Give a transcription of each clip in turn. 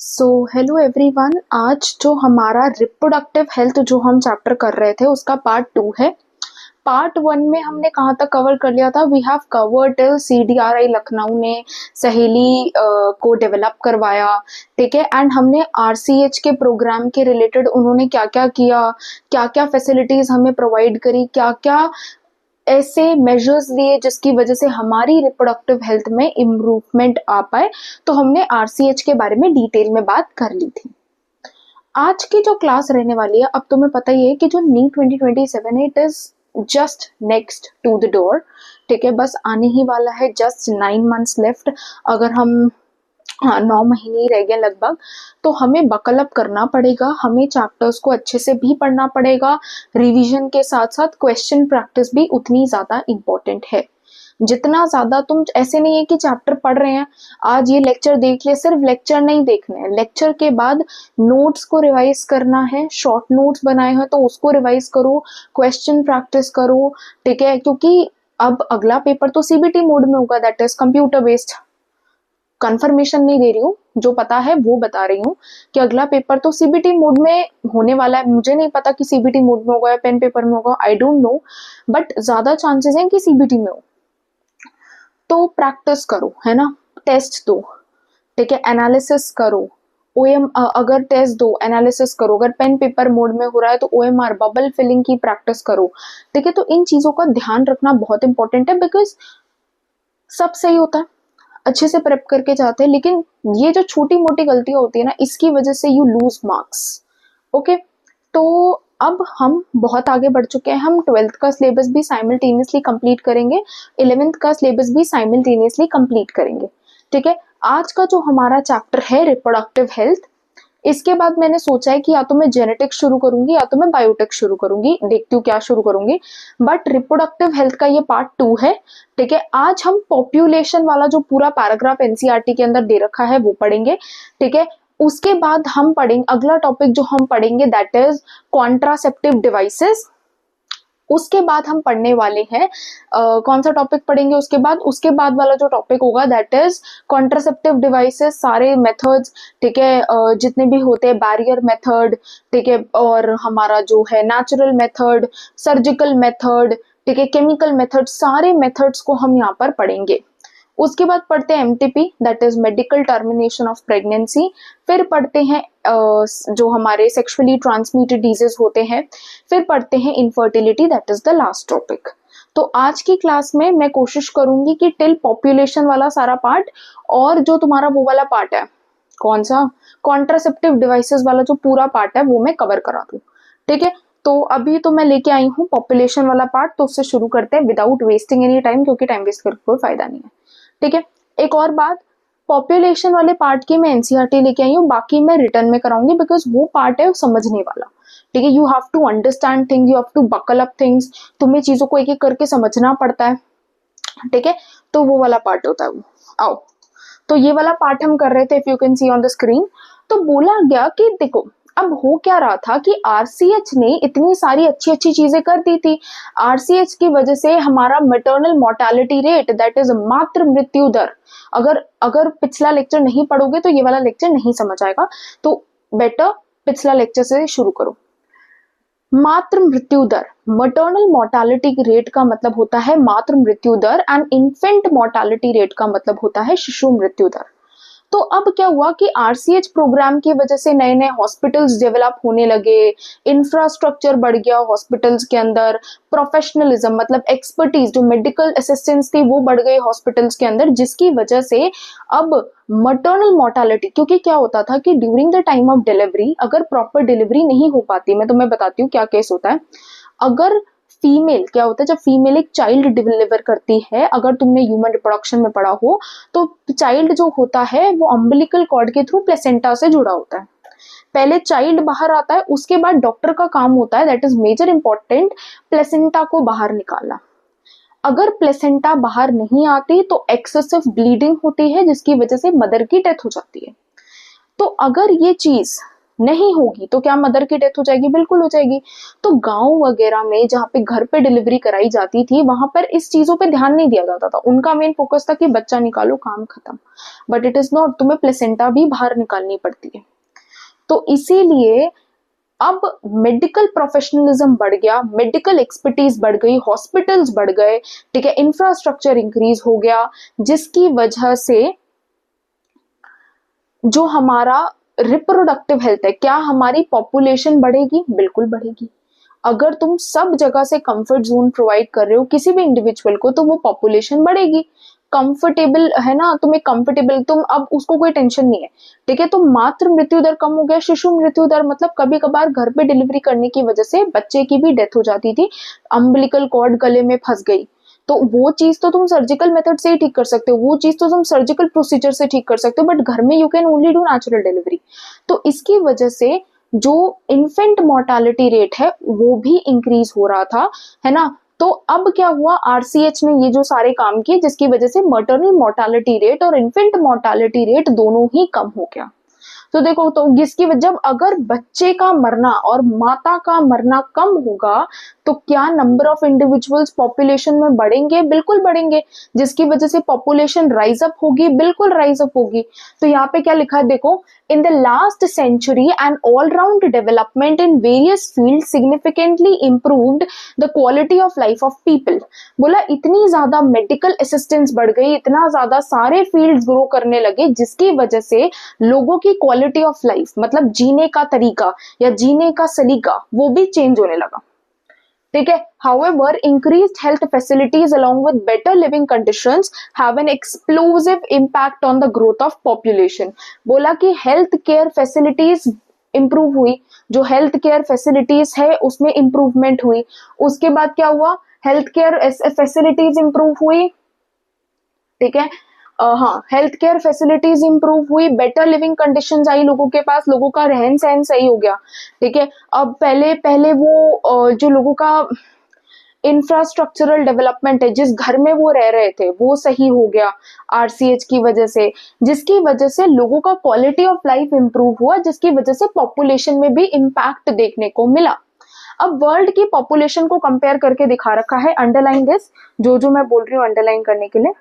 So hello everyone. आज जो हमारा रिप्रोडक्टिव हेल्थ जो हम चैप्टर कर रहे थे उसका पार्ट 2 है। पार्ट 1 में हमने कहाँ तक कवर कर लिया था? We have covered till CDRI Lucknow ने सहेली को डेवलप करवाया, ठीक है। एंड हमने RCH के प्रोग्राम के रिलेटेड उन्होंने क्या क्या किया, क्या क्या फैसिलिटीज हमें प्रोवाइड करी, क्या क्या ऐसे मेजर्स लिए जिसकी वजह से हमारी रिप्रोडक्टिव हेल्थ में इम्प्रूवमेंट आ पाए। तो हमने RCH के बारे में डिटेल में बात कर ली थी। आज की जो क्लास रहने वाली है, अब तुम्हें पता ही है कि जो नीट 2027 है, it is just next to the door, ठीक है। बस आने ही वाला है, जस्ट 9 मंथ्स लेफ्ट। अगर हम 9 महीने ही रह गए लगभग, तो हमें बकल अप करना पड़ेगा, हमें चैप्टर्स को अच्छे से भी पढ़ना पड़ेगा। रिवीजन के साथ साथ क्वेश्चन प्रैक्टिस भी उतनी ज्यादा इम्पोर्टेंट है। जितना ज्यादा तुम, ऐसे नहीं है कि चैप्टर पढ़ रहे हैं, आज ये लेक्चर देख लिया, सिर्फ लेक्चर नहीं देखने हैं, लेक्चर के बाद नोट्स को रिवाइज करना है। शॉर्ट नोट्स बनाए हैं तो उसको रिवाइज करो, क्वेश्चन प्रैक्टिस करो, ठीक है। क्योंकि अब अगला पेपर तो CBT मोड में होगा, that is computer based. Confirmation नहीं दे रही हूँ, जो पता है वो बता रही हूँ कि अगला पेपर तो CBT मोड में होने वाला है। मुझे नहीं पता कि CBT मोड में होगा या पेन पेपर में होगा, आई डोंट नो, बट ज्यादा चांसेस हैं कि CBT में हो। तो प्रैक्टिस करो, है ना, टेस्ट दो, ठीक है, एनालिसिस करो। OM अगर टेस्ट दो, एनालिसिस करो। अगर पेन पेपर मोड में हो रहा है तो OMR बबल फिलिंग की प्रैक्टिस करो, ठीक है। तो इन चीजों का ध्यान रखना बहुत इंपॉर्टेंट है, बिकॉज सब सही होता है, अच्छे से प्रेप करके जाते हैं, लेकिन ये जो छोटी मोटी गलतियां होती है ना, इसकी वजह से यू लूज मार्क्स। ओके, तो अब हम बहुत आगे बढ़ चुके हैं। हम 12th का सिलेबस भी साइमल्टेनियसली कंप्लीट करेंगे, 11th का सिलेबस भी साइमल्टेनियसली कंप्लीट करेंगे, ठीक है। आज का जो हमारा चैप्टर है रिप्रोडक्टिव हेल्थ, इसके बाद मैंने सोचा है कि या तो मैं जेनेटिक्स शुरू करूंगी या तो मैं बायोटेक शुरू करूंगी, देखती हूँ क्या शुरू करूंगी। बट रिप्रोडक्टिव हेल्थ का ये पार्ट 2 है, ठीक है। आज हम पॉपुलेशन वाला जो पूरा पैराग्राफ NCERT के अंदर दे रखा है वो पढ़ेंगे, ठीक है। उसके बाद हम पढ़ेंगे अगला टॉपिक जो हम पढ़ेंगे, दैट इज कॉन्ट्रासेप्टिव डिवाइसेस। उसके बाद हम पढ़ने वाले हैं कौन सा टॉपिक पढ़ेंगे उसके बाद वाला जो टॉपिक होगा, दैट इज कॉन्ट्रासेप्टिव डिवाइसेस, सारे मेथड्स, ठीक है, जितने भी होते हैं, बैरियर मेथड, ठीक है, और हमारा जो है नेचुरल मेथड, सर्जिकल मेथड, ठीक है, केमिकल मेथड, सारे मेथड्स को हम यहाँ पर पढ़ेंगे। उसके बाद पढ़ते हैं MTP, that is medical termination of pregnancy. फिर पढ़ते हैं जो हमारे सेक्सुअली ट्रांसमिटेड डिजीज होते हैं। फिर पढ़ते हैं infertility, that is the last topic. तो आज की क्लास में मैं कोशिश करूंगी कि टिल पॉपुलेशन वाला सारा पार्ट और जो तुम्हारा वो वाला पार्ट है, कौन सा, कॉन्ट्रासेप्टिव डिवाइसेस वाला जो पूरा पार्ट है वो मैं कवर करा दूं, ठीक है। तो अभी तो मैं लेके आई हूँ पॉपुलेशन वाला पार्ट, तो उससे शुरू करते हैं विदाउट वेस्टिंग एनी टाइम, क्योंकि टाइम वेस्ट करके कोई फायदा नहीं है, ठीक है। एक और बात, पॉपुलेशन वाले पार्ट की मैं NCERT लेके आई हूँ, बाकी मैं रिटर्न में कराऊंगी, बिकॉज वो पार्ट है समझने वाला, ठीक है। You have to understand things, you have to buckle up things, तुम्हें चीजों को एक एक करके समझना पड़ता है, ठीक है। तो वो वाला पार्ट होता है वो। आओ, तो ये वाला पार्ट हम कर रहे थे, if you can see on the screen. तो बोला गया कि देखो, अब हो क्या रहा था कि RCH ने इतनी सारी अच्छी अच्छी चीजें कर दी थी। RCH की वजह से हमारा maternal mortality rate, that is मातृ मृत्यु दर, अगर अगर पिछला लेक्चर नहीं पढ़ोगे तो ये वाला लेक्चर नहीं समझ आएगा, तो बेटर पिछला लेक्चर से शुरू करो। मातृ मृत्यु दर, मटर्नल मोर्टालिटी रेट का मतलब होता है मातृ मृत्यु दर, एंड इन्फेंट मोर्टालिटी रेट का मतलब होता है शिशु मृत्यु दर। तो अब क्या हुआ कि RCH प्रोग्राम की वजह से नए नए हॉस्पिटल्स डेवलप होने लगे, इंफ्रास्ट्रक्चर बढ़ गया हॉस्पिटल्स के अंदर, प्रोफेशनलिज्म मतलब एक्सपर्टीज, जो मेडिकल असिस्टेंट्स थी वो बढ़ गए हॉस्पिटल्स के अंदर, जिसकी वजह से अब मटर्नल मोर्टालिटी, क्योंकि क्या होता था कि during the time of delivery अगर प्रॉपर डिलीवरी नहीं हो पाती, मैं तुम्हें बताती हूँ क्या केस होता है। अगर फीमेल, क्या होता है जब फीमेल एक चाइल्ड डिलीवर करती है, अगर तुमने ह्यूमन रिप्रोडक्शन में पढ़ा हो, तो चाइल्ड जो होता है वो अम्बिलिकल कॉर्ड के थ्रू प्लेसेंटा से जुड़ा होता है। पहले चाइल्ड बाहर आता है, उसके बाद डॉक्टर का काम होता है, that is major important, placenta को बाहर निकालना। अगर प्लेसेंटा बाहर नहीं आती तो एक्सेसिव ब्लीडिंग होती है, जिसकी वजह से मदर की डेथ हो जाती है। तो अगर ये चीज नहीं होगी तो क्या मदर की डेथ हो जाएगी? बिल्कुल हो जाएगी। तो गांव वगैरह में जहाँ पे घर पे डिलीवरी कराई जाती थी वहां पर इस चीजों पे ध्यान नहीं दिया जाता था। उनका मेन फोकस था कि बच्चा निकालो, काम खत्म। बट इट इज नॉट, तुम्हें प्लेसेंटा भी बाहर निकालनी पड़ती है। तो इसीलिए अब मेडिकल प्रोफेशनलिज्म बढ़ गया, मेडिकल एक्सपर्टीज बढ़ गई, हॉस्पिटल्स बढ़ गए, ठीक है, इंफ्रास्ट्रक्चर इंक्रीज हो गया, जिसकी वजह से जो हमारा रिप्रोडक्टिव हेल्थ है, क्या हमारी पॉपुलेशन बढ़ेगी? बिल्कुल बढ़ेगी। अगर तुम सब जगह से कंफर्ट जोन प्रोवाइड कर रहे हो किसी भी इंडिविजुअल को तो वो पॉपुलेशन बढ़ेगी। कंफर्टेबल है ना, तुम्हें कंफर्टेबल, तुम अब उसको कोई टेंशन नहीं है, ठीक है। तो मातृ मृत्यु दर कम हो गया, शिशु मृत्यु दर मतलब कभी कभार घर पे डिलीवरी करने की वजह से बच्चे की भी डेथ हो जाती थी, अम्बिलिकल कॉर्ड गले में फंस गई, तो वो चीज तो तुम सर्जिकल मेथड से ही ठीक कर सकते हो, वो चीज तो तुम सर्जिकल प्रोसीजर से ठीक कर सकते हो, बट घर में you can only do natural delivery. तो इसकी वजह से जो इन्फेंट मोर्टालिटी रेट है वो भी इंक्रीज हो रहा था, है ना। तो अब क्या हुआ, आरसीएच ने ये जो सारे काम किए जिसकी वजह से मटरनल मोर्टालिटी रेट और इन्फेंट मोर्टालिटी रेट दोनों ही कम हो गया। तो देखो, तो जिसकी जब अगर बच्चे का मरना और माता का मरना कम होगा तो क्या नंबर ऑफ इंडिविजुअल्स पॉपुलेशन में बढ़ेंगे? बिल्कुल बढ़ेंगे। जिसकी वजह से पॉपुलेशन राइज अप होगी, बिल्कुल राइज अप होगी। तो यहाँ पे क्या लिखा है देखो, in the last century and all round development in various field significantly improved the quality of life of people. बोला इतनी ज्यादा मेडिकल असिस्टेंस बढ़ गई, इतना ज्यादा सारे फील्ड्स ग्रो करने लगे जिसकी वजह से लोगों की क्वालिटी ऑफ लाइफ मतलब जीने का तरीका या जीने का सलीका वो भी चेंज होने लगा, ठीक है। However, increased health facilities along with better living conditions have an explosive impact on the growth of population। बोला कि हेल्थ केयर फैसिलिटीज इंप्रूव हुई, जो हेल्थ केयर फैसिलिटीज है उसमें इंप्रूवमेंट हुई। उसके बाद क्या हुआ, हेल्थ केयर फैसिलिटीज इंप्रूव हुई, ठीक है। हाँ, हेल्थ केयर फैसिलिटीज इंप्रूव हुई, बेटर लिविंग कंडीशंस आई लोगों के पास, लोगों का रहन सहन सही हो गया, ठीक है। अब पहले पहले वो जो लोगों का इंफ्रास्ट्रक्चरल डेवलपमेंट है, जिस घर में वो रह रहे थे वो सही हो गया आरसीएच की वजह से, जिसकी वजह से लोगों का क्वालिटी ऑफ लाइफ इंप्रूव हुआ, जिसकी वजह से पॉपुलेशन में भी इम्पैक्ट देखने को मिला। अब वर्ल्ड की पॉपुलेशन को कंपेयर करके दिखा रखा है, अंडरलाइन दिस, जो मैं बोल रही हूँ अंडरलाइन करने के लिए।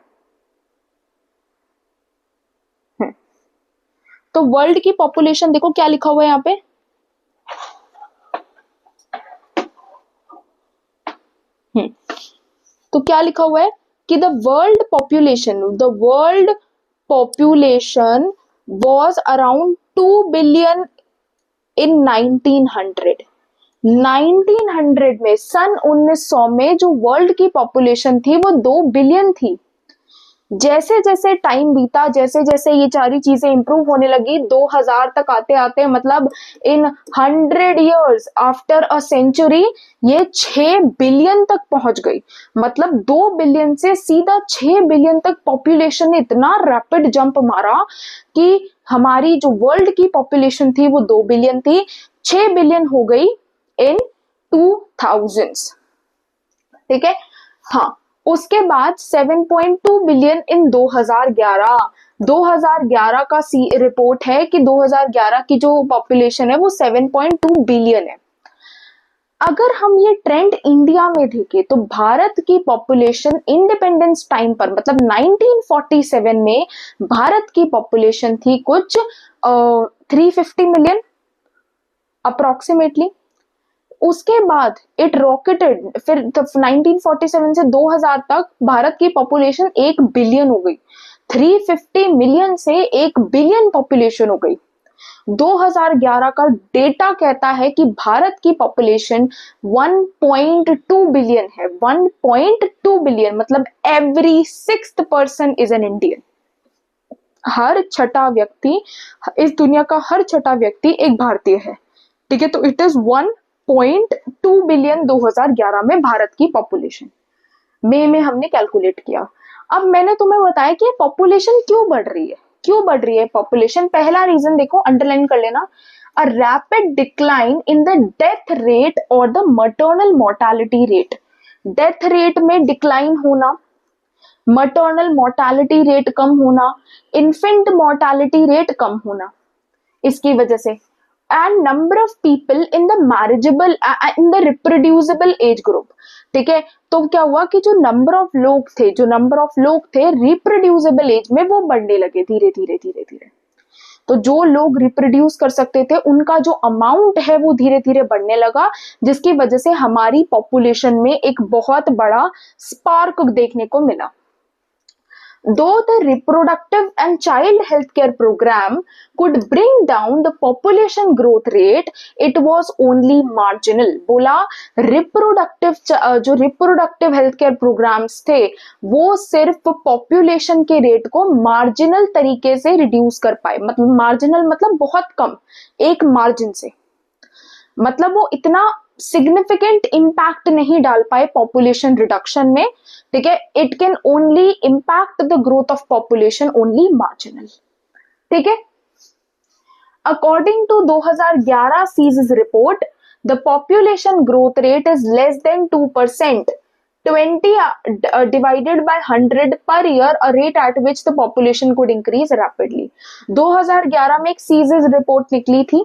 तो वर्ल्ड की पॉपुलेशन देखो क्या लिखा हुआ है यहाँ पे, तो क्या लिखा हुआ है कि the world population was around 2 billion in 1900। 1900 में, सन 1900 में जो वर्ल्ड की पॉपुलेशन थी वो 2 बिलियन थी। जैसे जैसे टाइम बीता, जैसे जैसे ये सारी चीजें इंप्रूव होने लगी, 2000 तक आते आते मतलब इन 100 years आफ्टर अ सेंचुरी ये 6 बिलियन तक पहुंच गई। मतलब 2 बिलियन से सीधा 6 बिलियन तक पॉपुलेशन ने इतना रैपिड जंप मारा कि हमारी जो वर्ल्ड की पॉपुलेशन थी वो 2 बिलियन थी, 6 बिलियन हो गई इन 2000s, ठीक है। हाँ, उसके बाद 7.2 बिलियन इन 2011। 2011 का रिपोर्ट है कि 2011 की जो पॉपुलेशन है वो 7.2 बिलियन है। अगर हम ये ट्रेंड इंडिया में देखें तो भारत की पॉपुलेशन इंडिपेंडेंस टाइम पर मतलब 1947 में भारत की पॉपुलेशन थी कुछ 350 मिलियन अप्रोक्सीमेटली। उसके बाद इट रॉकेटेड, फिर 1947 से 2000 तक भारत की पॉपुलेशन 1 बिलियन हो गई, 350 मिलियन से 1 बिलियन पॉपुलेशन हो गई। 2011 का डेटा कहता है कि भारत की पॉपुलेशन 1.2 बिलियन है। 1.2 बिलियन मतलब every 6th person is an Indian. हर छठा व्यक्ति, इस दुनिया का हर छठा व्यक्ति एक भारतीय है, ठीक है। तो इट इज 1.2 बिलियन 2011 में भारत की पॉपुलेशन में हमने कैलकुलेट किया। अब मैंने तुम्हें बताया कि पॉपुलेशन क्यों बढ़ रही है, क्यों बढ़ रही है पॉपुलेशन। पहला रीजन देखो, अंडरलाइन कर लेना, a rapid decline in the death rate और the maternal mortality rate. Death rate में डिक्लाइन होना, मटर्नल मोर्टालिटी रेट कम होना, इन्फेंट मोर्टालिटी रेट कम होना, इसकी वजह से and number of people in the marriageable in the reproducible age group. ठीक है, तो क्या हुआ कि जो नंबर ऑफ लोग थे रिप्रोड्यूसिबल एज में वो बढ़ने लगे धीरे धीरे धीरे धीरे। तो जो लोग रिप्रोड्यूस कर सकते थे उनका जो अमाउंट है वो धीरे धीरे बढ़ने लगा, जिसकी वजह से हमारी पॉपुलेशन में एक बहुत बड़ा स्पार्क देखने को मिला। Though the reproductive and child healthcare program could bring down the population growth rate, it was only marginal. बोला जो reproductive healthcare programs थे वो सिर्फ population के रेट को marginal तरीके से reduce कर पाए। मतलब marginal मतलब बहुत कम, एक margin से, मतलब वो इतना सिग्निफिकेंट इम्पैक्ट नहीं डाल पाए पॉपुलेशन रिडक्शन में। ठीक है, it can only impact the growth of population only marginal. ठीक है, अकॉर्डिंग टू 2011 सीज़ report the population growth rate is less than 2%, 20 divided by 100 per year, a rate at which the population could increase rapidly। 2011 में एक seize report निकली थी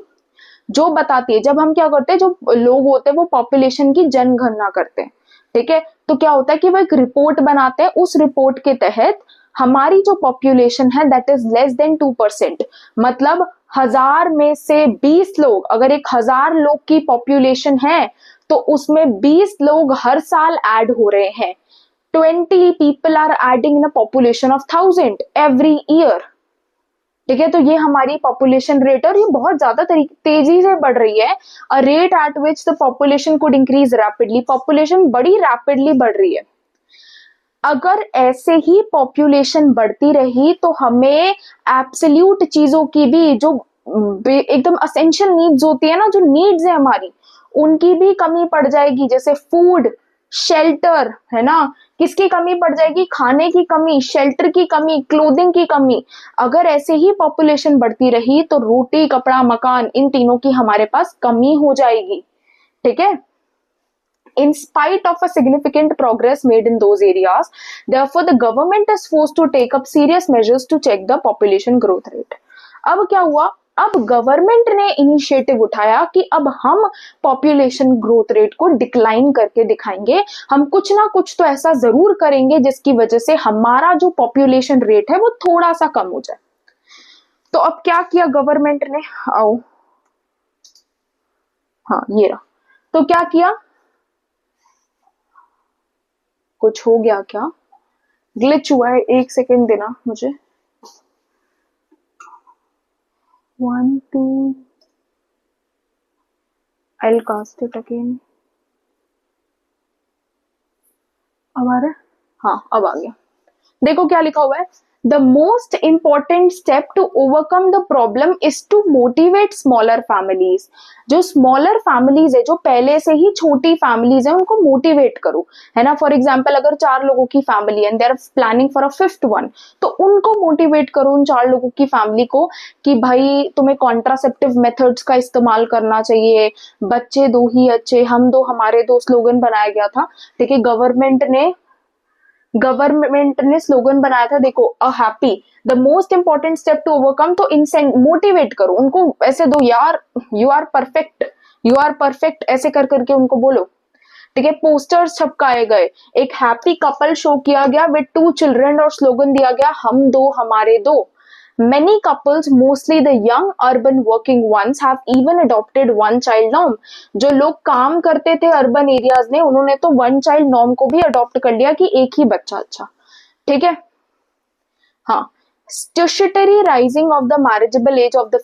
जो बताती है, जब हम क्या करते हैं, जो लोग होते हैं वो पॉपुलेशन की जनगणना करते हैं। ठीक है, तो क्या होता है कि वो एक रिपोर्ट बनाते हैं, उस रिपोर्ट के तहत हमारी जो पॉपुलेशन है दैट इज लेस देन 2%, मतलब 1000 में से 20 लोग, अगर 1000 लोग की पॉपुलेशन है तो उसमें 20 लोग हर साल ऐड हो रहे हैं। 20 people are adding in a population of 1000 every year। ठीक है, तो ये हमारी पॉपुलेशन रेट है और ये बहुत ज्यादा तेजी से बढ़ रही है। A rate at which the population could increase rapidly, population बड़ी रैपिडली बढ़ रही है। अगर ऐसे ही पॉपुलेशन बढ़ती रही तो हमें एब्सोल्यूट चीजों की भी, जो एकदम असेंशियल नीड्स होती है ना, जो नीड्स है हमारी, उनकी भी कमी पड़ जाएगी, जैसे फूड, शेल्टर, है ना, किसकी कमी पड़ जाएगी, खाने की कमी, शेल्टर की कमी, क्लोथिंग की कमी। अगर ऐसे ही पॉपुलेशन बढ़ती रही तो रोटी, कपड़ा, मकान, इन तीनों की हमारे पास कमी हो जाएगी। ठीक है, in spite of a significant progress made in those areas, therefore the government is forced to take up serious measures to check the population growth rate। अब क्या हुआ, अब गवर्नमेंट ने इनिशिएटिव उठाया कि अब हम पॉपुलेशन ग्रोथ रेट को डिक्लाइन करके दिखाएंगे, हम कुछ ना कुछ तो ऐसा जरूर करेंगे जिसकी वजह से हमारा जो पॉपुलेशन रेट है वो थोड़ा सा कम हो जाए। तो अब क्या किया गवर्नमेंट ने, आओ, हाँ ये रहा, तो क्या किया, कुछ हो गया क्या, ग्लिच हुआ है, एक सेकेंड देना मुझे। 1 2 I'll cast it again। अब आ रहा है, हाँ अब आ गया। देखो क्या लिखा हुआ है, the most important step to overcome the problem is to motivate smaller families. जो स्मॉलर फैमिलीज है, जो पहले से ही छोटी फैमिलीज है, उनको मोटिवेट करो, है ना। फॉर एग्जाम्पल अगर 4 लोगों की फैमिली है and they are planning for a 5th one, तो उनको मोटिवेट करो, उन 4 लोगों की फैमिली को, कि भाई तुम्हें कॉन्ट्रासेप्टिव मेथड्स का इस्तेमाल करना चाहिए, बच्चे दो ही अच्छे, हम दो हमारे दो, स्लोगन बनाया गया था। ठीक है, गवर्नमेंट ने स्लोगन बनाया था, देखो, a happy, the most important step to overcome, तो मोटिवेट करो उनको, ऐसे दो यार, यू आर परफेक्ट, ऐसे कर करके उनको बोलो। ठीक है, पोस्टर्स छपकाए गए, एक हैप्पी कपल शो किया गया विद 2 चिल्ड्रन और स्लोगन दिया गया, हम दो हमारे दो। Many couples, mostly the young urban working ones, have even adopted one child norm। जो लोग काम करते थे अर्बन एरियाज ने, उन्होंने तो 1 child norm को भी अडॉप्ट कर लिया कि एक ही बच्चा अच्छा। ठीक है, हाँ, statutory rising of the marriageable age of the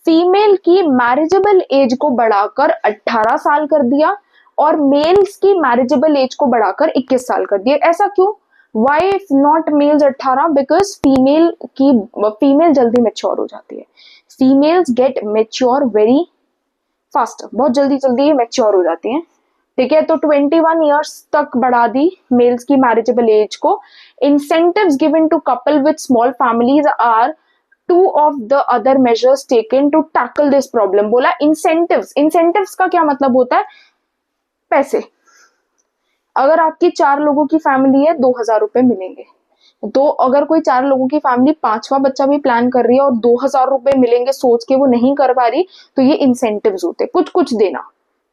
female की मैरिजेबल एज को बढ़ाकर 18 साल कर दिया और मेल्स की मैरिजेबल एज को बढ़ाकर 21 साल कर दिया। ऐसा क्यों, Why not males 18? Because female जल्दी मेच्योर हो जाती है, females get mature very fast, बहुत जल्दी मेच्योर हो जाती हैं। ठीक है, तो 21 ईयर्स तक बढ़ा दी मेल्स की मैरिजेबल एज को। Incentives given to couple with small families are 2 of the other measures taken to tackle this problem। बोला इंसेंटिव्स का क्या मतलब होता है, पैसे। अगर आपकी 4 लोगों की फैमिली है 2000 रुपए मिलेंगे, तो अगर कोई 4 लोगों की फैमिली 5वां बच्चा भी प्लान कर रही है और 2,000 रुपए मिलेंगे सोच के वो नहीं कर पा रही, तो ये इंसेंटिव्स होते, कुछ कुछ देना,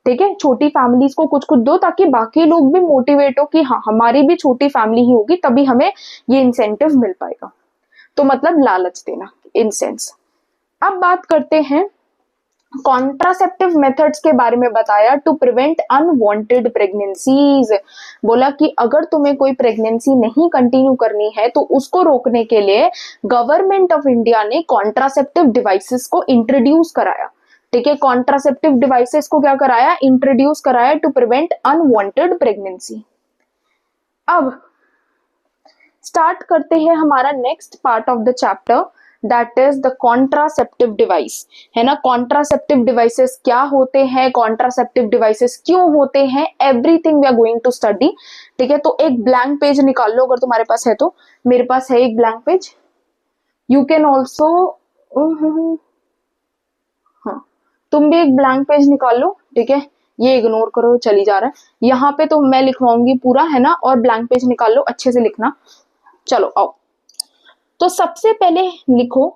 ठीक है, छोटी फैमिलीज को कुछ कुछ दो ताकि बाकी लोग भी मोटिवेट हो कि हाँ हमारी भी छोटी फैमिली ही होगी तभी हमें ये इंसेंटिव मिल पाएगा। तो मतलब लालच देना इन सेंस। अब बात करते हैं कॉन्ट्रासेप्टिव मेथड्स के बारे में। बताया टू प्रिवेंट अनवांटेड प्रेगनेंसीज, बोला कि अगर तुम्हें कोई प्रेगनेंसी नहीं कंटिन्यू करनी है तो उसको रोकने के लिए गवर्नमेंट ऑफ इंडिया ने कॉन्ट्रासेप्टिव डिवाइसेस को इंट्रोड्यूस कराया, ठीक है, कॉन्ट्रासेप्टिव डिवाइसेस को क्या कराया, इंट्रोड्यूस कराया टू प्रिवेंट अनवांटेड प्रेगनेंसी। अब स्टार्ट करते हैं हमारा next part of the chapter, that is the contraceptive device, है ना। कॉन्ट्रासेप्टिव डिवाइसेस क्या होते हैं, कॉन्ट्रासेप्टिव डिवाइसेस क्यों होते हैं, everything we are going to study, ठीक है। तो एक ब्लैंक पेज निकाल लो अगर तुम्हारे पास है तो, मेरे पास है एक blank page, you can also, हाँ तुम भी एक ब्लैंक पेज निकाल लो, ठीक है, ये इग्नोर करो चली जा रहा है, यहाँ पे तो मैं लिखवाऊंगी पूरा, है ना, और ब्लैंक पेज निकाल लो अच्छे से लिखना। चलो आओ, तो सबसे पहले लिखो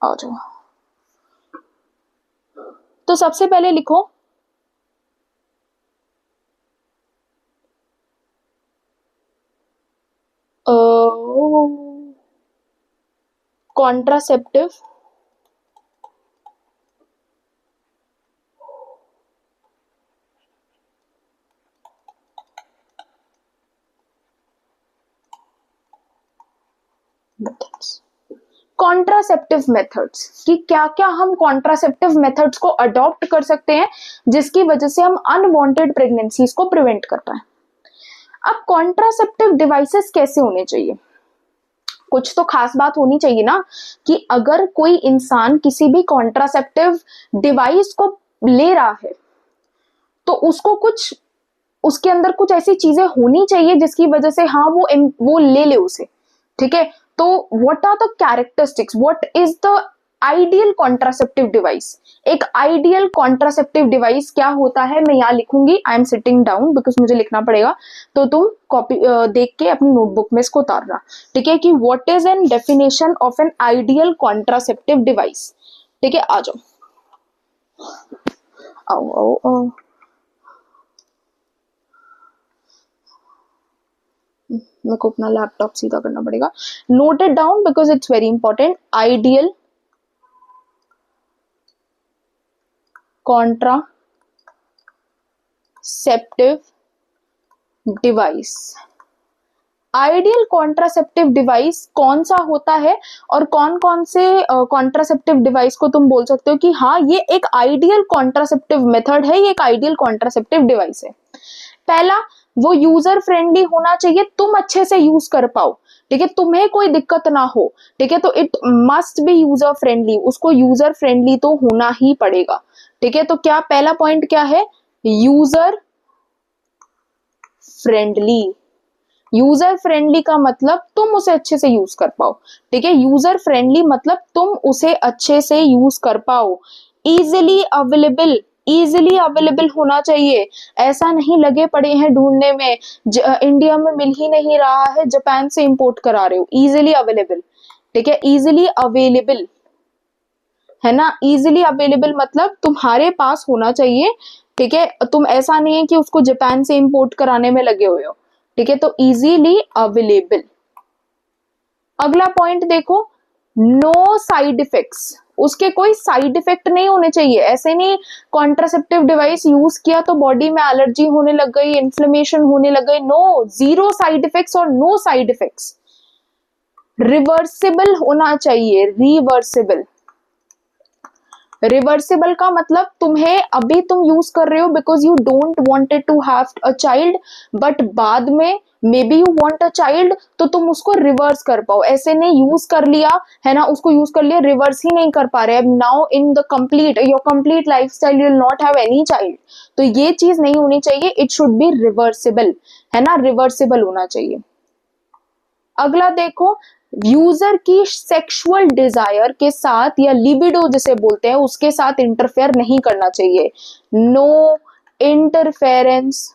आ जाओ, तो सबसे पहले लिखो कॉन्ट्रासेप्टिव मेथड्स, कॉन्ट्रासेप्टिव मेथड्स कि क्या क्या हम कॉन्ट्रासेप्टिव मेथड्स को अडॉप्ट कर सकते हैं जिसकी वजह से हम अनवांटेड प्रेगनेंसीज को प्रिवेंट कर पाए। अब कॉन्ट्रासेप्टिव डिवाइसेस कैसे होने चाहिए, कुछ तो खास बात होनी चाहिए ना, कि अगर कोई इंसान किसी भी कॉन्ट्रासेप्टिव डिवाइस को ले रहा है तो उसको कुछ, उसके अंदर कुछ ऐसी चीजें होनी चाहिए जिसकी वजह से हाँ वो ले ले उसे, ठीक है। तो what are the characteristics, what is the ideal contraceptive device, एक आइडियल कॉन्ट्रासेप्टिव डिवाइस क्या होता है, मैं यहाँ लिखूंगी, I am sitting down because मुझे लिखना पड़ेगा, तो तुम कॉपी देख के अपनी नोटबुक में इसको उतारना, ठीक है, कि what is an definition of an ideal contraceptive device, ठीक है। आ जाओ, आओ आओ आओ, मेरे को अपना लैपटॉप सीधा करना पड़ेगा, note it down because it's very important. Ideal contraceptive device, ideal contraceptive device कौन सा होता है और कौन कौन से कॉन्ट्रासेप्टिव डिवाइस को तुम बोल सकते हो कि हाँ ये एक आइडियल कॉन्ट्रासेप्टिव मेथड है, ये एक आइडियल कॉन्ट्रासेप्टिव डिवाइस है। पहला, वो यूजर फ्रेंडली होना चाहिए, तुम अच्छे से यूज कर पाओ, ठीक है, तुम्हें कोई दिक्कत ना हो, ठीक है, तो it must be user friendly, उसको यूजर फ्रेंडली तो होना ही पड़ेगा, ठीक है। तो क्या पहला पॉइंट क्या है, यूजर फ्रेंडली, यूजर फ्रेंडली का मतलब तुम उसे अच्छे से यूज कर पाओ, ठीक है, यूजर फ्रेंडली मतलब तुम उसे अच्छे से यूज कर पाओ। इजिली अवेलेबल, इजिली अवेलेबल होना चाहिए, ऐसा नहीं लगे पड़े हैं ढूंढने में, इंडिया में मिल ही नहीं रहा है, जापान से इंपोर्ट करा रहे हो, इजिली अवेलेबल, ठीक है, इजिली अवेलेबल, है ना, इजिली अवेलेबल मतलब तुम्हारे पास होना चाहिए, ठीक है, तुम ऐसा नहीं है कि उसको जापान से इंपोर्ट कराने में लगे हुए हो, ठीक है, तो इजीली अवेलेबल। अगला पॉइंट देखो, नो साइड इफेक्ट्स, उसके कोई साइड इफेक्ट नहीं होने चाहिए, ऐसे नहीं कॉन्ट्रासेप्टिव डिवाइस यूज किया तो बॉडी में एलर्जी होने लग गई, इन्फ्लेमेशन होने लग गई, नो, जीरो साइड इफेक्ट्स और नो साइड इफेक्ट्स। रिवर्सिबल होना चाहिए, रिवर्सिबल, रिवर्सिबल का मतलब तुम्हें अभी तुम यूज कर रहे हो because you don't wanted to have a child, but बाद में maybe you want a child, तो तुम उसको रिवर्स कर पाओ, ऐसे नहीं यूज कर लिया, है ना, उसको यूज कर लिया, रिवर्स ही नहीं कर पा रहे, अब now in the complete your complete lifestyle you will not have any child, तो ये चीज नहीं होनी चाहिए, इट शुड बी रिवर्सिबल, है ना, रिवर्सिबल होना चाहिए। अगला देखो, यूजर की सेक्सुअल डिजायर के साथ या लिबिडो जिसे बोलते हैं उसके साथ इंटरफेयर नहीं करना चाहिए। No interference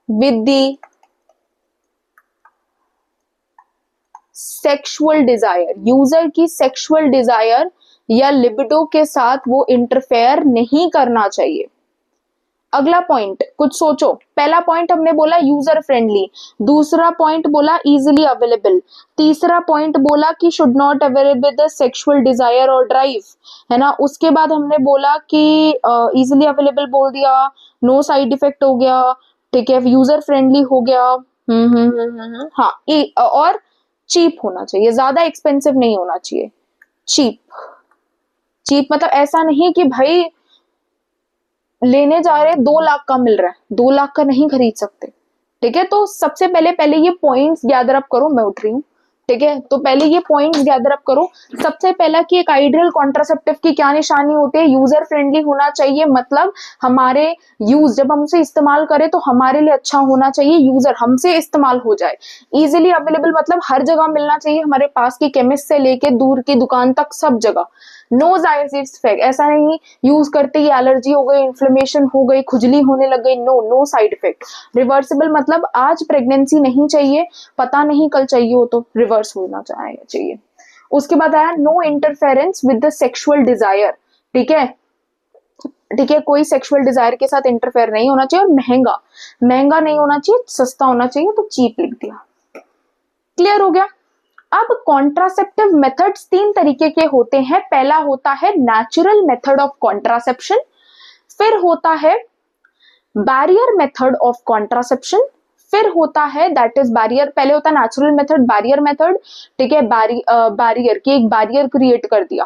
with the sexual desire, user की सेक्सुअल डिजायर या लिबिडो के साथ वो इंटरफेयर नहीं करना चाहिए। अगला पॉइंट कुछ सोचो, पहला पॉइंट हमने बोला यूजर फ्रेंडली, दूसरा पॉइंट बोला इजीली अवेलेबल, तीसरा पॉइंट बोला कि should not available the sexual Dzire और ड्राइव, है ना। उसके बाद हमने बोला कि इजीली अवेलेबल बोल दिया, नो साइड इफेक्ट हो गया, ठीक है, यूजर फ्रेंडली हो गया, हाँ, और चीप होना चाहिए, ज्यादा एक्सपेंसिव नहीं होना चाहिए। चीप, चीप मतलब ऐसा नहीं कि भाई लेने जा रहे 2 लाख का मिल रहा है, 2 लाख का नहीं खरीद सकते, ठीक है। तो सबसे पहले ये पॉइंट्स गैदर अप करो, मैं उठ रही हूँ, ठीक है। तो पहले ये पॉइंट्स गैदर अप करो। सबसे पहला कि एक आइडियल कॉन्ट्रासेप्टिव की क्या निशानी होती है, यूजर फ्रेंडली होना चाहिए, मतलब हमारे यूज जब हम उसे इस्तेमाल करें तो हमारे लिए अच्छा होना चाहिए, यूजर हमसे इस्तेमाल हो जाए। इजीली अवेलेबल मतलब हर जगह मिलना चाहिए, हमारे पास की केमिस्ट से लेके दूर की दुकान तक सब जगह। नो साइड इफेक्ट, ऐसा नहीं यूज करते ही एलर्जी हो गई, इन्फ्लेमेशन हो गई, खुजली होने लग गई, नो साइड इफेक्ट। रिवर्सिबल मतलब आज प्रेगनेंसी नहीं चाहिए, पता नहीं कल चाहिए हो तो रिवर्स होना चाहिए। उसके बाद आया no interference with the sexual desire, ठीक है, ठीक है, कोई सेक्सुअल डिजायर के साथ इंटरफेयर नहीं होना चाहिए, और महंगा महंगा नहीं होना चाहिए, सस्ता होना चाहिए, तो चीप लिख दिया। क्लियर हो गया। अब कॉन्ट्रासेप्टिव मेथड्स 3 तरीके के होते हैं। पहला होता है नेचुरल मेथड ऑफ कॉन्ट्रासेप्शन, फिर होता है बैरियर मेथड ऑफ कॉन्ट्रासेप्शन, फिर होता है दैट इज बैरियर, पहले होता है नेचुरल मेथड, बैरियर मेथड, ठीक है, बैरियर की एक बैरियर क्रिएट कर दिया,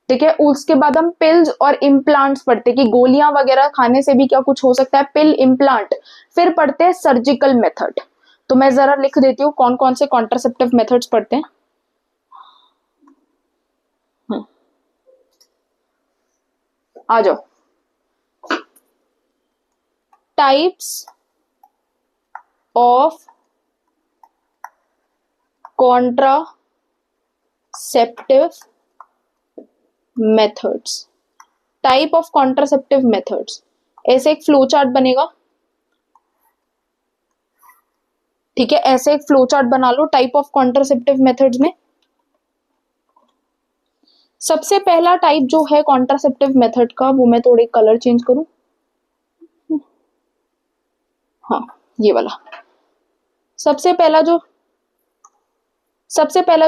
ठीक है। उसके बाद हम पिल्स और इम्प्लांट्स पढ़ते कि गोलियां वगैरह खाने से भी क्या कुछ हो सकता है, पिल इम्प्लांट। फिर पढ़ते हैं सर्जिकल मेथड। तो मैं जरा लिख देती हूँ कौन कौन से कॉन्ट्रासेप्टिव मेथड्स पढ़ते हैं। आ जाओ, types of contraceptive methods, type of contraceptive methods, ऐसे एक फ्लो चार्ट बनेगा, ठीक है, ऐसे एक फ्लो चार्ट बना लो टाइप ऑफ कॉन्ट्रासेप्टिव मेथड्स में। सबसे पहला टाइप जो है कॉन्ट्रासेप्टिव मेथड का, वो मैं थोड़े कलर चेंज करूं, हाँ ये वाला। सबसे पहला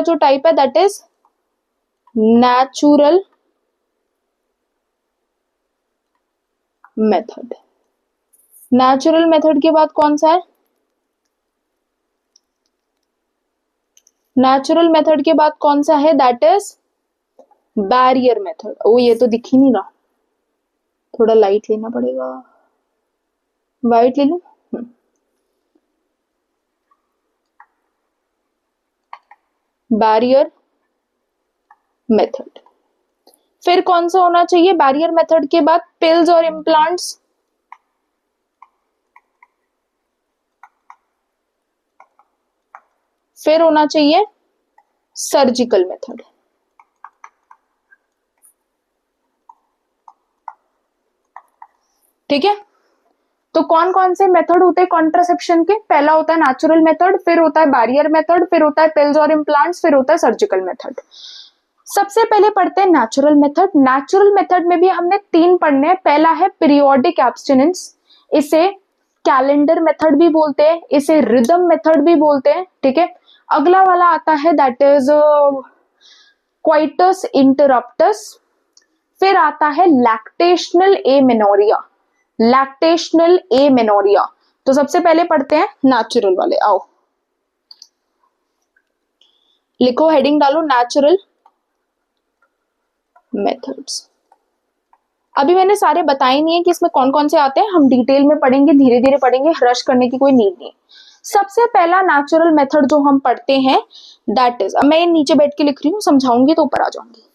जो टाइप है that is natural method. Natural method के बाद कौन सा है, नेचुरल मेथड के बाद कौन सा है, दैट इज बैरियर मेथड। ओ ये तो दिख ही नहीं रहा, थोड़ा लाइट लेना पड़ेगा, वाइट ले लूं, बैरियर मेथड। फिर कौन सा होना चाहिए बैरियर मेथड के बाद, पिल्स और इम्प्लांट्स, फिर होना चाहिए सर्जिकल मेथड, ठीक है। तो कौन कौन से मेथड होते हैं कॉन्ट्रासेप्शन के, पहला होता है नेचुरल मेथड, फिर होता है बैरियर मेथड, फिर होता है पिल्स और इम्प्लांट्स, फिर होता है सर्जिकल मेथड। सबसे पहले पढ़ते हैं नेचुरल मेथड। नेचुरल मेथड में भी हमने 3 पढ़ने हैं। पहला है पीरियोडिक एब्स्टिनेंस, इसे कैलेंडर मेथड भी बोलते हैं, इसे रिदम मेथड भी बोलते हैं, ठीक है। अगला वाला आता है दैट इज क्वाइटस इंटरप्टस, फिर आता है लैक्टेशनल एमेनोरिया, लैक्टेशनल एमेनोरिया। तो सबसे पहले पढ़ते हैं नेचुरल वाले, आओ लिखो, हेडिंग डालो नेचुरल मेथड्स। अभी मैंने सारे बताए नहीं है कि इसमें कौन कौन से आते हैं, हम डिटेल में पढ़ेंगे, धीरे धीरे पढ़ेंगे, रश करने की कोई नीड नहीं। सबसे पहला नेचुरल मेथड जो हम पढ़ते हैं दैट इज, अब मैं नीचे बैठ के लिख रही हूँ, समझाऊंगी तो ऊपर आ जाऊंगी।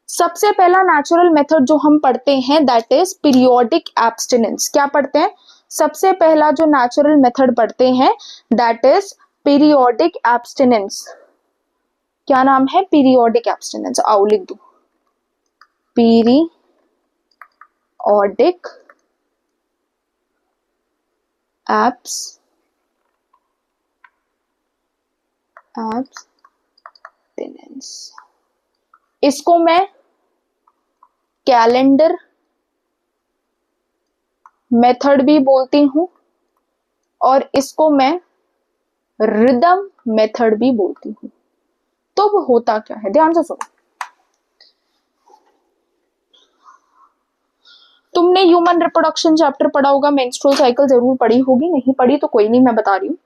सबसे पहला नेचुरल मेथड जो हम पढ़ते हैं दैट इज पीरियोडिक एब्स्टिनेंस। क्या पढ़ते हैं, सबसे पहला जो नेचुरल मेथड पढ़ते हैं दैट इज पीरियोडिक एब्स्टिनेंस। क्या नाम है? Periodic abstinence. आओ लिख दो, पीरियोडिक एब्स्टिनेंस। इसको मैं कैलेंडर मेथड भी बोलती हूं और इसको मैं रिदम मेथड भी बोलती हूं। तो वो होता क्या है, ध्यान से सुनो। तुमने ह्यूमन रिप्रोडक्शन चैप्टर पढ़ा होगा, मेंस्ट्रुअल साइकिल जरूर पढ़ी होगी, नहीं पढ़ी तो कोई नहीं, मैं बता रही हूँ।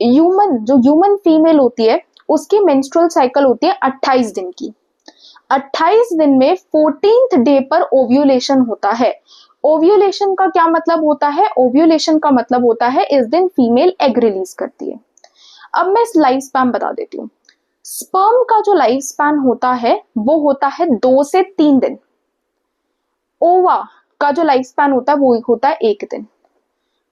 जो ह्यूमन फीमेल होती है उसकी मेंस्ट्रुअल साइकिल होती है 28 दिन की। 28 दिन में 14th डे पर ओव्यूलेशन होता है। ओव्यूलेशन का क्या मतलब होता है? ओव्यूलेशन का मतलब होता है इस दिन फीमेल एग रिलीज करती है। अब मैं इस लाइफ स्पैन बता देती हूँ। स्पर्म का जो लाइफ स्पैन होता है वो होता है 2 से 3 दिन। ओवा का जो लाइफ स्पैन होता है वो होता है 1 दिन।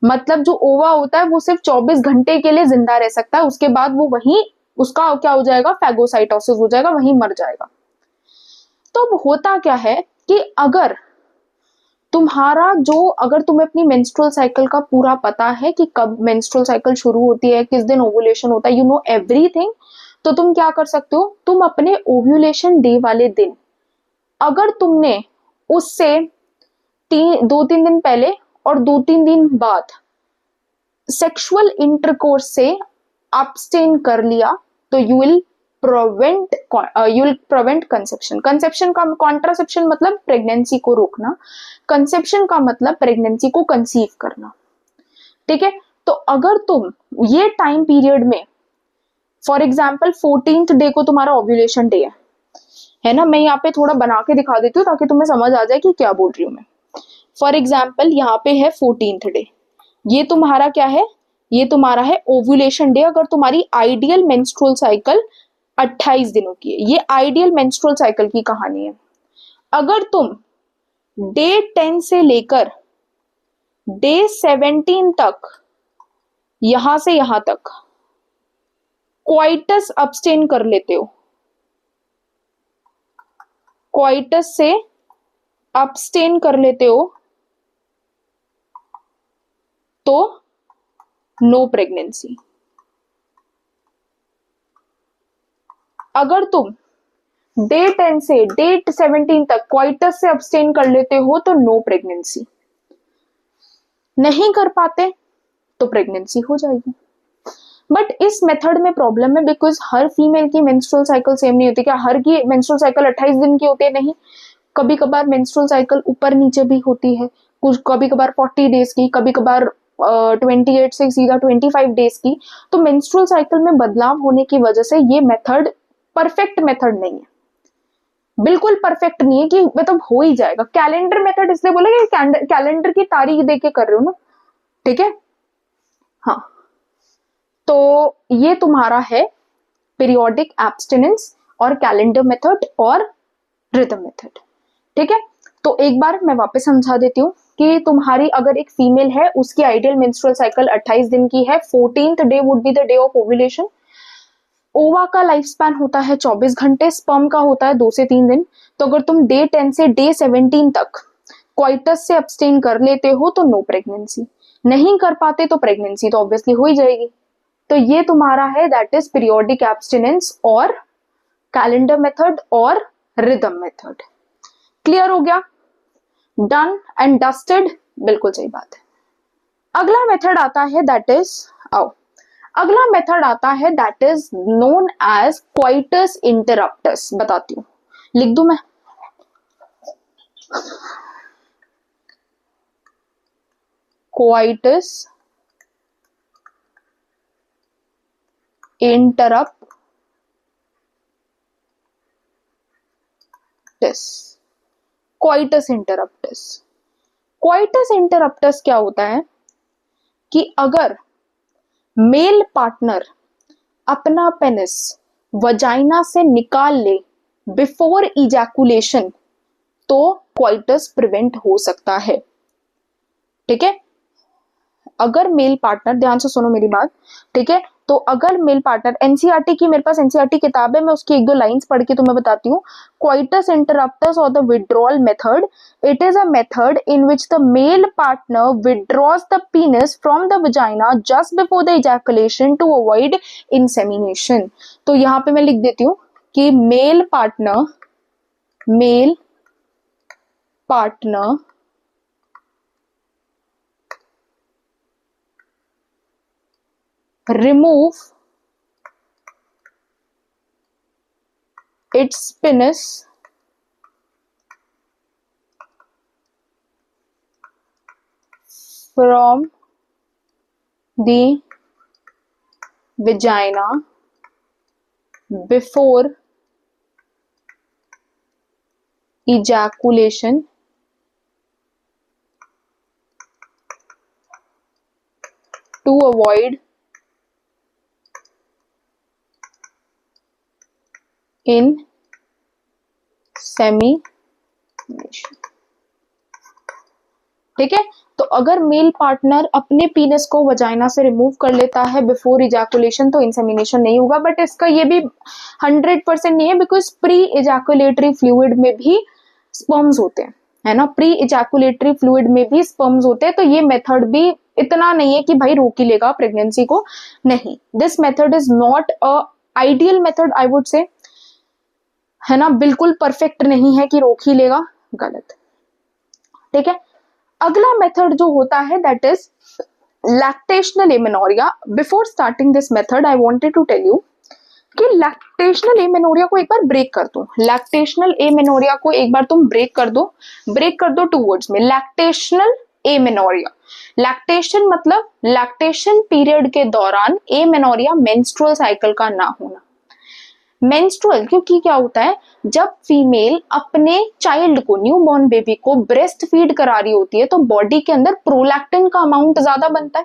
मतलब जो ओवा होता है वो सिर्फ 24 घंटे के लिए जिंदा रह सकता है, उसके बाद वो वहीं उसका क्या हो जाएगा? फैगोसाइटोसिस हो जाएगा, वहीं मर जाएगा। तो अब होता क्या है कि अगर तुम्हें अपनी मेंस्ट्रुअल साइकिल का पूरा पता है कि कब मेंस्ट्रुअल साइकिल शुरू होती है, किस दिन ओव्यूलेशन होता है, यू नो एवरीथिंग, तो तुम क्या कर सकते हो? तुम अपने ओव्यूलेशन डे वाले दिन अगर तुमने उससे 2-3 दिन पहले और 2-3 दिन बाद सेक्सुअल इंटरकोर्स से अब्सटेन कर लिया तो you will prevent conception. Conception का कॉन्ट्रासेप्शन मतलब प्रेगनेंसी को रोकना, कंसेप्शन का मतलब प्रेगनेंसी को कंसीव करना। ठीक है, तो अगर तुम ये टाइम पीरियड में, फॉर एग्जाम्पल 14th डे को तुम्हारा ओव्यूलेशन डे है ना, मैं यहाँ पे थोड़ा बना के दिखा देती हूँ ताकि तुम्हें समझ आ जाए कि क्या बोल रही हूँ मैं। फॉर एग्जाम्पल यहाँ पे है 14th डे, ये तुम्हारा क्या है? ये तुम्हारा है ओव्यूलेशन डे। अगर तुम्हारी आइडियल मेंस्ट्रुअल साइकिल 28 दिनों की है, ये आइडियल मेंस्ट्रुअल साइकिल की कहानी है। अगर तुम डे 10 से लेकर डे 17 तक, यहां से यहां तक क्वाइटस अब्सटेन कर लेते हो, क्वाइटस से अब्सटेन कर लेते हो, तो नो प्रेगनेंसी। अगर तुम डे 10 से डे 17 तक क्वाइटस से अब्सटेन कर लेते हो तो नो प्रेगनेंसी। नहीं कर पाते तो प्रेगनेंसी हो जाएगी। बट इस मेथड में प्रॉब्लम है बिकॉज हर फीमेल की मेंस्ट्रुअल साइकिल सेम नहीं होती। क्या हर की मेंस्ट्रुअल साइकिल 28 दिन की होती है? नहीं, कभी कभार मेंस्ट्रुअल साइकिल ऊपर नीचे भी होती है, कुछ कभी कभार 40 डेज की, कभी कभार 28 से सीधा 25 डेज की। तो मेंस्ट्रुअल साइकिल में बदलाव होने की वजह से ये मेथड परफेक्ट मेथड नहीं है, बिल्कुल परफेक्ट नहीं है कि मतलब हो ही जाएगा। कैलेंडर मेथड इसलिए बोले कि कैलेंडर की तारीख देख के कर रहे हो ना, ठीक है। हाँ, तो ये तुम्हारा है पीरियोडिक एब्स्टिनेंस और कैलेंडर मेथड और रिदम मेथड। ठीक है, तो एक बार मैं वापस समझा देती हूँ कि तुम्हारी अगर एक फीमेल है, उसकी आइडियल मेंस्ट्रुअल साइकिल 28 दिन की है, 14th day would be the day of ovulation. ओवा का लाइफ स्पैन होता है 24 घंटे, स्पर्म का होता है 2 से 3 दिन। तो अगर तुम डे 10 से डे 17 तक क्वाइटस से अब्सटेन कर लेते हो तो नो प्रेगनेंसी, नहीं कर पाते तो प्रेगनेंसी तो ऑब्वियसली हो ही जाएगी। तो ये तुम्हारा है दैट इज पीरियोडिक एब्स्टिनेंस और कैलेंडर मेथड और रिदम मेथड। क्लियर हो गया? डन एंड डस्टेड, बिल्कुल सही बात है। अगला मेथड आता है दैट इज, आओ, अगला मेथड आता है that is known as coitus interruptus. बताती हूँ, लिख दूं मैं? Coitus interruptus. Coitus interruptus, coitus interruptus क्या होता है कि अगर मेल पार्टनर अपना पेनिस वजाइना से निकाल ले बिफोर इजैकुलेशन तो क्वाइटस प्रिवेंट हो सकता है। ठीक है, अगर मेल पार्टनर, ध्यान से सुनो मेरी बात, ठीक है, तो अगर मेल पार्टनर, एनसीईआरटी की मेरे पास एनसीईआरटी किताब है, मैं उसकी एक दो लाइंस पढ़ के तुम्हें बताती हूँ. क्वाइटस इंटरप्टस और the withdrawal method, it is a method in which the male partner withdraws the penis from the vagina just before the ejaculation to avoid insemination. तो यहाँ पे मैं लिख देती हूँ कि male partner remove its penis from the vagina before ejaculation to avoid insemination. ठीक है, तो अगर मेल पार्टनर अपने पीनस को वजाइना से रिमूव कर लेता है बिफोर इजैकुलेशन तो इंसेमिनेशन नहीं होगा. बट इसका ये भी 100% नहीं है, बिकॉज प्री इजैकुलेटरी फ्लूइड में भी स्पर्म्स होते हैं, है ना, प्री इजैकुलेटरी फ्लूइड में भी स्पर्म्स होते हैं. तो ये मेथड भी इतना नहीं है कि भाई रोक ही लेगा प्रेगनेंसी को, नहीं. This method is not a ideal method, I would say, है ना, बिल्कुल परफेक्ट नहीं है कि रोक ही लेगा, गलत. ठीक है, अगला मेथड जो होता है that is lactational amenorrhoea. Before starting this method I wanted to tell you कि लैक्टेशनल एमेनोरिया को एक बार ब्रेक कर दो. लैक्टेशनल एमेनोरिया को एक बार तुम ब्रेक कर दो टू वर्ड्स में. लैक्टेशनल एमेनोरिया, लैक्टेशन मतलब लैक्टेशन पीरियड के दौरान एमेनोरिया मेंस्ट्रुअल साइकिल का ना होना. मेंस्ट्रुअल क्योंकि क्या होता है, जब फीमेल अपने चाइल्ड को, न्यू बॉर्न बेबी को ब्रेस्ट फीड करा रही होती है तो बॉडी के अंदर प्रोलैक्टिन का अमाउंट ज्यादा बनता है.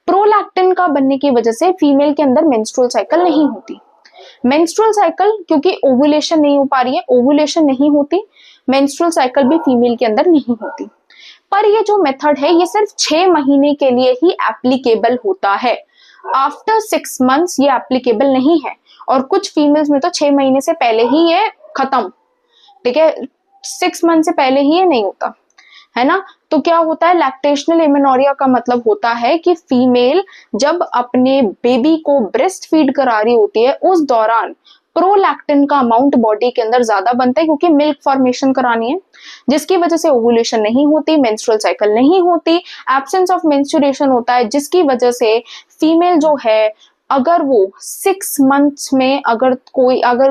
प्रोलैक्टिन का बनने की वजह से फीमेल के अंदर मेंस्ट्रुअल साइकिल नहीं होती. मेंस्ट्रुअल साइकिल क्योंकि ओव्यूलेशन नहीं हो पा रही है, ओव्यूलेशन नहीं होती, मेंस्ट्रुअल साइकिल भी फीमेल के अंदर नहीं होती. पर ये जो मेथड है ये सिर्फ 6 महीने के लिए ही एप्लीकेबल होता है. आफ्टर 6 मंथ्स ये एप्लीकेबल नहीं है, और कुछ फीमेल्स में तो 6 महीने से पहले ही ये खत्म. ठीक है, 6 मंथ से पहले ही ये नहीं होता, है ना. तो क्या होता है, लैक्टेशनल एमेनोरिया का मतलब होता है कि फीमेल जब अपने बेबी को ब्रेस्ट फीड करा रही होती है उस दौरान प्रोलैक्टिन का अमाउंट बॉडी के अंदर ज्यादा बनता है, क्योंकि मिल्क फॉर्मेशन करानी है, जिसकी वजह से ओवुलेशन नहीं होती, मेंस्ट्रुअल साइकिल नहीं होती, एब्सेंस ऑफ मेंस्ट्रुएशन होता है, जिसकी वजह से फीमेल जो है, अगर वो 6 मंथ्स में अगर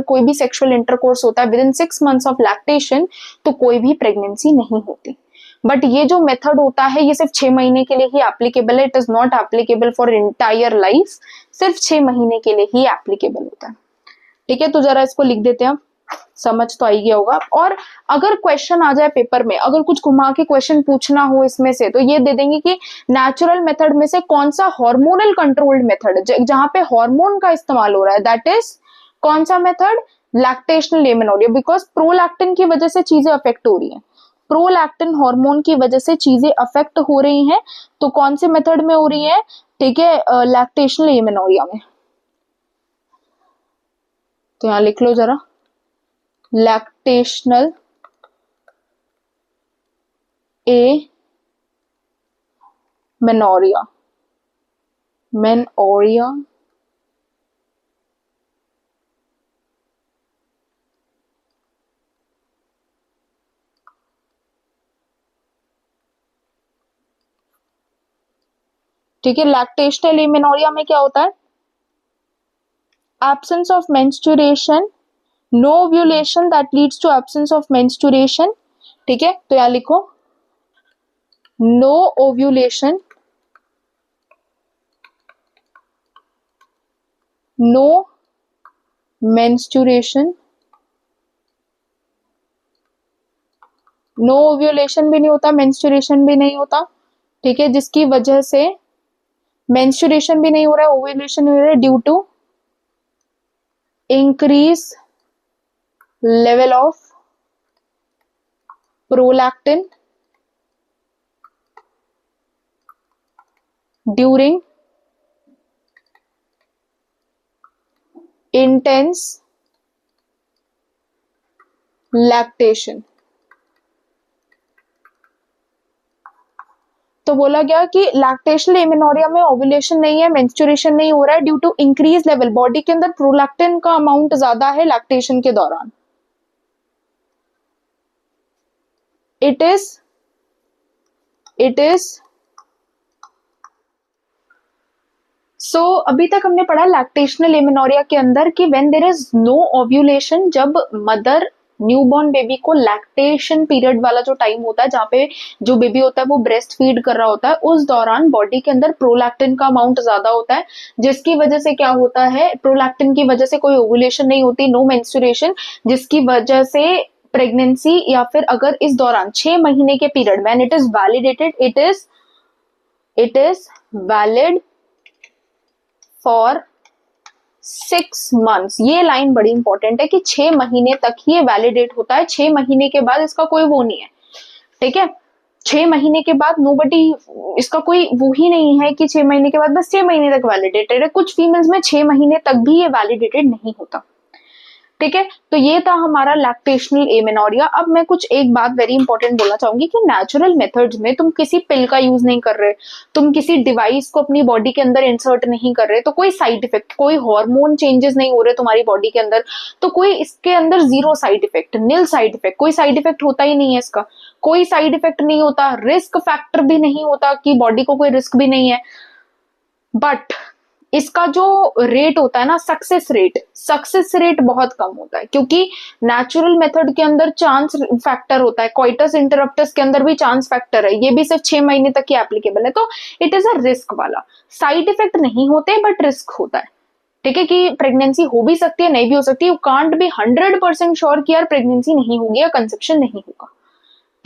कोई भी सेक्सुअल इंटरकोर्स होता है with in 6 months of lactation, तो कोई भी प्रेगनेंसी नहीं होती. बट ये जो मेथड होता है ये सिर्फ 6 महीने के लिए ही एप्लीकेबल है. It is not applicable for entire life, सिर्फ 6 महीने के लिए ही एप्लीकेबल होता है. ठीक है, तो जरा इसको लिख देते हैं, समझ तो आई गया होगा. और अगर क्वेश्चन आ जाए पेपर में, अगर कुछ घुमा के क्वेश्चन पूछना हो इसमें से, तो ये दे देंगे कि नेचुरल मेथड में से कौन सा हार्मोनल कंट्रोल्ड मेथड जहां पे हार्मोन का इस्तेमाल हो रहा है, दैट इज कौन सा method, lactational amenorrhoea. Because prolactin की वजह से चीजें अफेक्ट हो रही है, प्रोलैक्टिन हार्मोन की वजह से चीजें अफेक्ट हो रही हैं. तो कौन से मेथड में हो रही है, ठीक है, लैक्टेशनल एमेनोरिया में. तो यहां लिख लो जरा, लैक्टेशनल एमेनोरिया, मेनोरिया ठीक है. लैक्टेशनल एमेनोरिया में क्या होता है, absence of menstruation, no ovulation that leads to absence of menstruation. ठीक है, तो यहां लिखो no ovulation, no menstruation, no ovulation भी नहीं होता, मेंस्ट्रुएशन भी नहीं होता. ठीक है, जिसकी वजह से मेंस्ट्रुएशन भी नहीं हो रहा है, ओव्यूलेशन नहीं हो रहा है, due to increase level of prolactin during intense lactation. तो बोला गया कि लैक्टेशनल एमेनोरिया में ओव्यूलेशन नहीं है, मेंस्ट्रुएशन नहीं हो रहा है due to increase level, body के अंदर प्रोलैक्टिन का अमाउंट ज्यादा है लैक्टेशन के दौरान। इट इज सो अभी तक हमने पढ़ा लैक्टेशनल एमेनोरिया के अंदर कि when there is no ovulation, जब मदर न्यूबॉर्न बेबी को लैक्टेशन पीरियड वाला जो टाइम होता है जहाँ पे जो बेबी होता है वो ब्रेस्ट फीड कर रहा होता है, उस दौरान बॉडी के अंदर प्रोलैक्टिन का अमाउंट ज्यादा होता है, जिसकी वजह से क्या होता है, प्रोलैक्टिन की वजह से कोई ओव्यूलेशन नहीं होती, नो मेंस्ट्रुएशन, जिसकी वजह से प्रेगनेंसी या फिर अगर इस दौरान 6 महीने के period when it is validated, it is valid for 6 months. ये लाइन बड़ी इंपॉर्टेंट है कि 6 महीने तक ही ये वैलिडेट होता है, 6 महीने के बाद इसका कोई वो नहीं है, ठीक है। 6 महीने के बाद नोबडी, इसका कोई वो ही नहीं है कि 6 महीने के बाद बस 6 महीने तक वैलिडेटेड है, कुछ फीमेल्स में 6 महीने तक भी ये वैलिडेटेड नहीं होता, ठीक है। तो ये था हमारा लैक्टेशनल एमेनोरिया। अब मैं कुछ एक बात वेरी इंपॉर्टेंट बोलना चाहूंगी कि नेचुरल मेथड्स में तुम किसी पिल का यूज नहीं कर रहे, तुम किसी डिवाइस को अपनी बॉडी के अंदर इंसर्ट नहीं कर रहे, तो कोई साइड इफेक्ट, कोई हार्मोन चेंजेस नहीं हो रहे तुम्हारी बॉडी के अंदर, तो कोई इसके अंदर जीरो साइड इफेक्ट, नील साइड इफेक्ट, कोई साइड इफेक्ट होता ही नहीं है, इसका कोई साइड इफेक्ट नहीं होता, रिस्क फैक्टर भी नहीं होता कि बॉडी को कोई रिस्क भी नहीं है। बट इसका जो रेट होता है ना, सक्सेस रेट बहुत कम होता है, क्योंकि नेचुरल मेथड के अंदर चांस फैक्टर होता है, कोइटस इंटरप्टस के अंदर भी चांस फैक्टर है, ये भी सिर्फ 6 महीने तक ही एप्लीकेबल है, तो इट इज अ रिस्क वाला, साइड इफेक्ट नहीं होते बट रिस्क होता है, ठीक है, कि प्रेगनेंसी हो भी सकती है, नहीं भी हो सकती, यू कांट बी 100% श्योर कि यार प्रेगनेंसी नहीं होगी या कंसेप्शन नहीं होगा,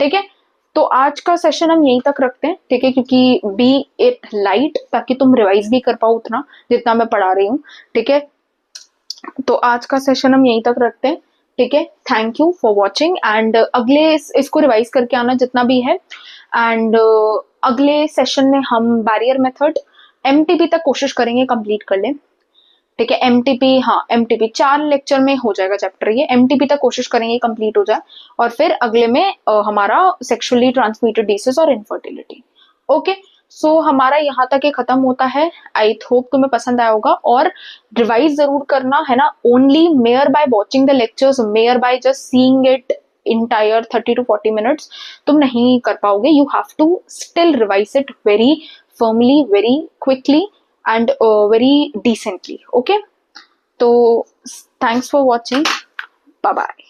ठीक है। तो आज का सेशन हम यहीं तक रखते हैं, ठीक है, क्योंकि बी इट लाइट, ताकि तुम रिवाइज भी कर पाओ उतना जितना मैं पढ़ा रही हूँ, ठीक है। तो आज का सेशन हम यहीं तक रखते हैं, ठीक है। Thank you for watching, and अगले इसको रिवाइज करके आना जितना भी है, एंड अगले सेशन में हम बैरियर मेथड एमटीपी तक कोशिश करेंगे कंप्लीट कर लें, ठीक है। एमटीपी, हाँ एमटीपी 4 लेक्चर में हो जाएगा चैप्टर, ये एमटीपी तक कोशिश करेंगे कंप्लीट हो जाए, और फिर अगले में हमारा सेक्सुअली ट्रांसमिटेड डिसीज और इनफर्टिलिटी। ओके, सो हमारा यहाँ तक ये खत्म होता है। आई होप तुम्हें पसंद आया होगा, और रिवाइज जरूर करना है ना, only mere by watching the lectures, mere by just seeing it entire 30 to 40 minutes तुम नहीं कर पाओगे, you have to still revise it very firmly, very quickly and very decently, okay, so thanks for watching, bye bye।